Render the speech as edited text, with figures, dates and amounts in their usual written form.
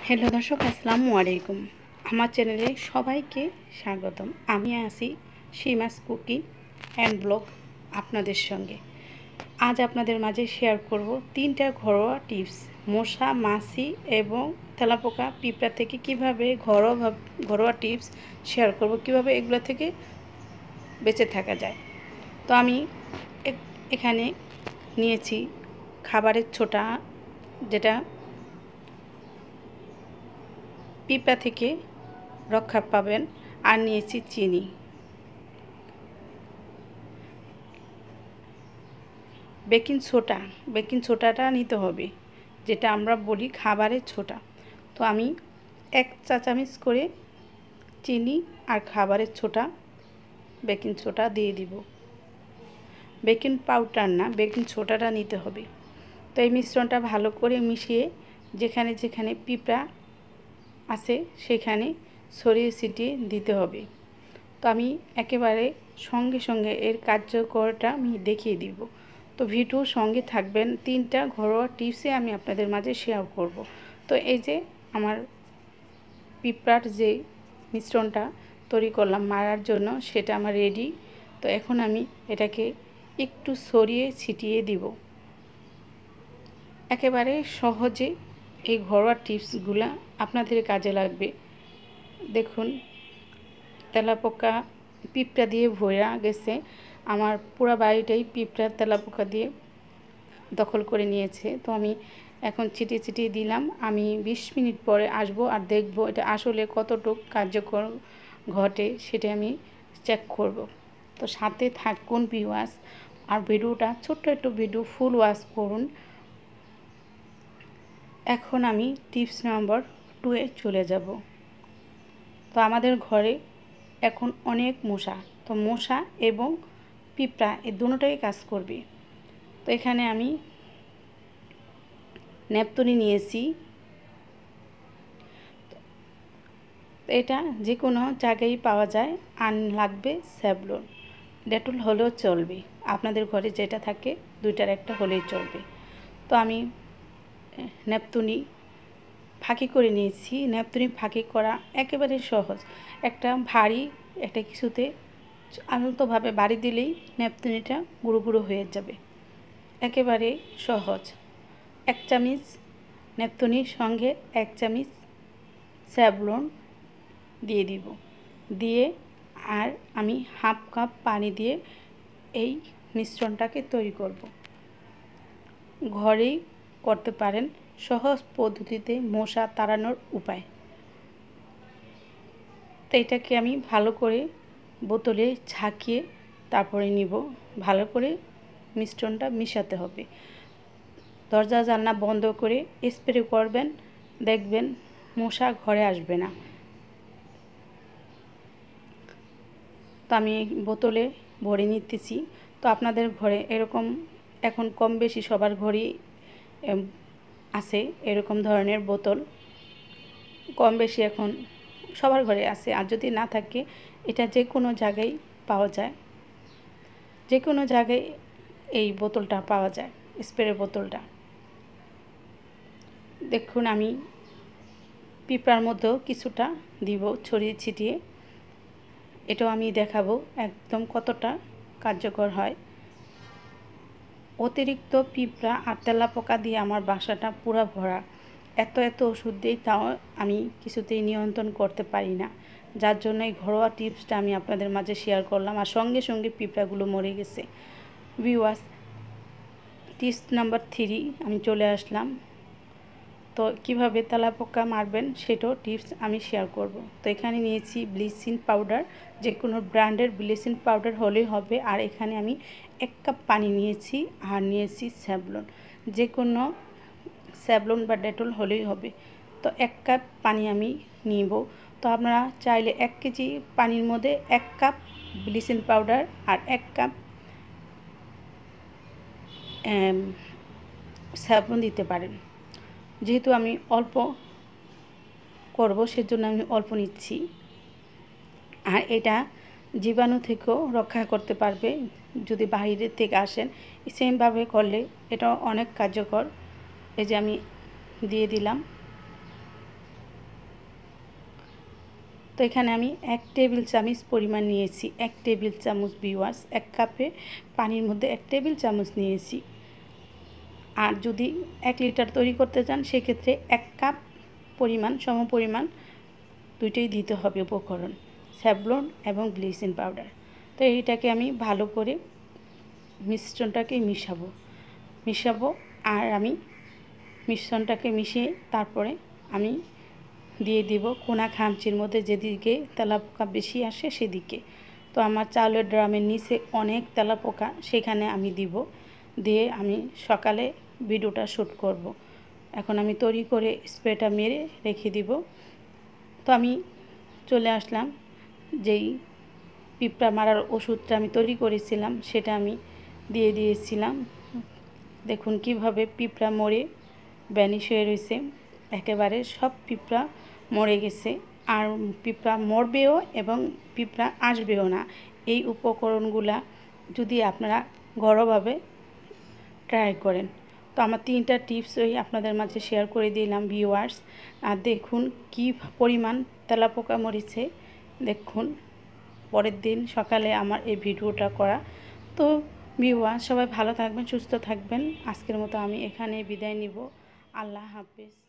Hello দর্শক, আসসালামু আলাইকুম। আমার চ্যানেলে সবাইকে স্বাগতম। আমি আছি সীমাস কুকিং অ্যান্ড ব্লগ আপনাদের সঙ্গে। আজ আপনাদের মাঝে শেয়ার করব 3টা ঘরোয়া টিপস মশা, মাছি এবং তেলাপোকা, পিঁপড়া থেকে কিভাবে ঘরোয়া টিপস শেয়ার করব, কিভাবে এগুলো থেকে বেঁচে থাকা যায়। তো আমি এখানে নিয়েছি খাবারের ছোটা, যেটা পিঁপড়া থেকে রক্ষা পাবেন, আর নিয়েছি চিনি। বেকিং সোডাটা নিতে হবে, যেটা আমরা বলি খাবারের ছোটা। তো আমি 1 চা চামচ করে চিনি আর খাবারের ছোটা, বেকিং সোডা দিয়ে দিব। বেকিং পাউডার না, বেকিং সোডাটা নিতে হবে। তো এই মিশ্রণটা ভালো করে মিশিয়ে যেখানে যেখানে পিঁপড়া আছে সেখানে ছড়িয়ে ছিটিয়ে দিতে হবে। তো আমি একেবারে সঙ্গে সঙ্গে এর কার্যকরটা আমি দেখিয়ে দিব। তো ভিডিওর সঙ্গে থাকবেন। 3টা ঘরোয়া টিপসে আমি আপনাদের মাঝে শেয়ার করব। তো এই যে আমার পিঁপড়ার যে মিশ্রণটা তৈরি করলাম মারার জন্য, সেটা আমার রেডি। তো এখন আমি এটাকে একটু ছড়িয়ে ছিটিয়ে দিব। একেবারে সহজে এই ঘরোয়া টিপসগুলো আপনাদের কাজে লাগবে। দেখুন, তেলাপোকা পিঁপড়া দিয়ে ভরা গেছে। আমার পুরো বাড়িটাই পিঁপড়া তেলাপোকা দিয়ে দখল করে নিয়েছে। তো আমি এখন ছিটিয়ে ছিটিয়ে দিলাম। আমি 20 মিনিট পরে আসব আর দেখব এটা আসলে কতটুকু কার্যকর ঘটে, সেটা আমি চেক করব। তো সাথে থাকুন ভিউয়ার্স, আর ভিডিওটা ছোট্ট একটু ভিডিও ফুল ওয়াচ করুন। এখন আমি টিপস নাম্বার 2 এ চলে যাব। তো আমাদের ঘরে এখন অনেক মশা, তো মশা এবং পিঁপড়া এই দুটোটাই কাজ করবে। তো এখানে আমি ন্যাপথলিন নিয়েছি। এটা যে কোনো জায়গায় পাওয়া যায়। আর লাগবে স্যাভলন, ডেটল হলেও চলবে, আপনাদের ঘরে যেটা থাকে 2টার একটা হলেই চলবে। তো আমি ন্যাপথলিন ফাঁকি করে নিয়েছি। ন্যাপথলিন ফাঁকি করা একেবারে সহজ। একটা ভারী একটা কিছুতে আলতোভাবে বাড়ি দিলেই ন্যাপথলিনটা গুঁড়ো গুঁড়ো হয়ে যাবে। একেবারে সহজ। 1 চামচ ন্যাপথলিনের সঙ্গে 1 চামচ স্যাভলন দিয়ে দিব। দিয়ে আর আমি হাফ কাপ পানি দিয়ে এই মিশ্রণটাকে তৈরি করব। ঘরেই করতে পারেন সহজ পদ্ধতিতে মশা তাড়ানোর উপায়। তো এটাকে আমি ভালো করে বোতলে ঝাঁকিয়ে তারপরে নিব। ভালো করে মিশ্রণটা মিশাতে হবে। দরজা জানলা বন্ধ করে স্প্রে করবেন, দেখবেন মশা ঘরে আসবে না। তো আমি বোতলে ভরে নিতেছি। তো আপনাদের ঘরে এরকম এখন কম বেশি সবার ঘরেই আছে এরকম ধরনের বোতল, কম বেশি এখন সবার ঘরে আছে। আর যদি না থাকে, এটা যে কোনো জায়গায় পাওয়া যায়, যে কোনো জায়গায় এই বোতলটা পাওয়া যায়, স্প্রে বোতলটা। দেখুন, আমি পিঁপড়ার মধ্যেও কিছুটা দিব ছড়িয়ে ছিটিয়ে। এটাও আমি দেখাবো একদম কতটা কার্যকর হয়। অতিরিক্ত পিঁপড়া আর তেলাপোকা দিয়ে আমার বাসাটা পুরো ভরা। এত ওষুধ দিই, তাও আমি কিছুতেই নিয়ন্ত্রণ করতে পারি না। যার জন্য এই ঘরোয়া টিপসটা আমি আপনাদের মাঝে শেয়ার করলাম, আর সঙ্গে সঙ্গে পিঁপড়াগুলো মরে গেছে। ভিউয়ার্স, টিপস নাম্বার 3 আমি চলে আসলাম। তো কিভাবে তেলাপোকা মারবেন সেটাও টিপস আমি শেয়ার করব। তো এখানে নিয়েছি ব্লিচিং পাউডার, যে কোনো ব্র্যান্ডের ব্লিচিং পাউডার হলেই হবে। আর এখানে আমি 1 কাপ পানি নিয়েছি, আর নিয়েছি স্যাভলন, যে কোনো স্যাভলন বা ডেটল হলেই হবে। তো 1 কাপ পানি আমি নিব। তো আপনারা চাইলে 1 কেজি পানির মধ্যে 1 কাপ ব্লিচিং পাউডার আর 1 কাপ স্যাভলন দিতে পারেন। যেহেতু আমি অল্প করব, সেজন্য আমি অল্প নিচ্ছি। আর এটা জীবাণু থেকেও রক্ষা করতে পারবে যদি বাইরে থেকে আসেন। সেমভাবে করলে এটা অনেক কার্যকর। এই যে আমি দিয়ে দিলাম। তো এখানে আমি 1 টেবিল চামচ পরিমাণ নিয়েছি, 1 টেবিল চামচ ভিউয়ার্স, 1 কাপে পানির মধ্যে 1 টেবিল চামচ নিয়েছি। আর যদি 1 লিটার তৈরি করতে চান সেক্ষেত্রে 1 কাপ পরিমাণ সমপরিমাণ দুইটাই দিতে হবে উপকরণ, স্যাভলন এবং ব্লিচিং পাউডার। তো এইটাকে আমি ভালো করে মিশ্রণটাকে মিশাবো আর আমি মিশ্রণটাকে মিশিয়ে তারপরে আমি দিয়ে দিব কোনা খামচির মধ্যে, যেদিকে তেলাপোকা বেশি আসে সেদিকে। তো আমার চাউলের ড্রামের নিচে অনেক তেলাপোকা, সেখানে আমি দিয়ে আমি সকালে ভিডিওটা শ্যুট করব। এখন আমি তৈরি করে স্প্রেটা মেরে রেখে দিব। তো আমি চলে আসলাম, যেই পিঁপড়া মারার ওষুধটা আমি তৈরি করেছিলাম সেটা আমি দিয়ে দিয়েছিলাম। দেখুন কিভাবে পিঁপড়া মরে ভ্যানিশ হয়ে রয়েছে, একেবারে সব পিঁপড়া মরে গেছে। আর পিঁপড়া মরবেও এবং পিঁপড়া আসবেও না। এই উপকরণগুলা যদি আপনারা ঘরোয়াভাবে ট্রাই করেন। তো আমার 3টা টিপসই আপনাদের মাঝে শেয়ার করে দিলাম ভিউয়ার্স। আর দেখুন কি পরিমাণ তেলাপোকা মরেছে, দেখুন পরের দিন সকালে আমার এই ভিডিওটা করা। তো ভিউয়ার্স সবাই ভালো থাকবেন, সুস্থ থাকবেন। আজকের মতো আমি এখানে বিদায় নিব। আল্লাহ হাফেজ।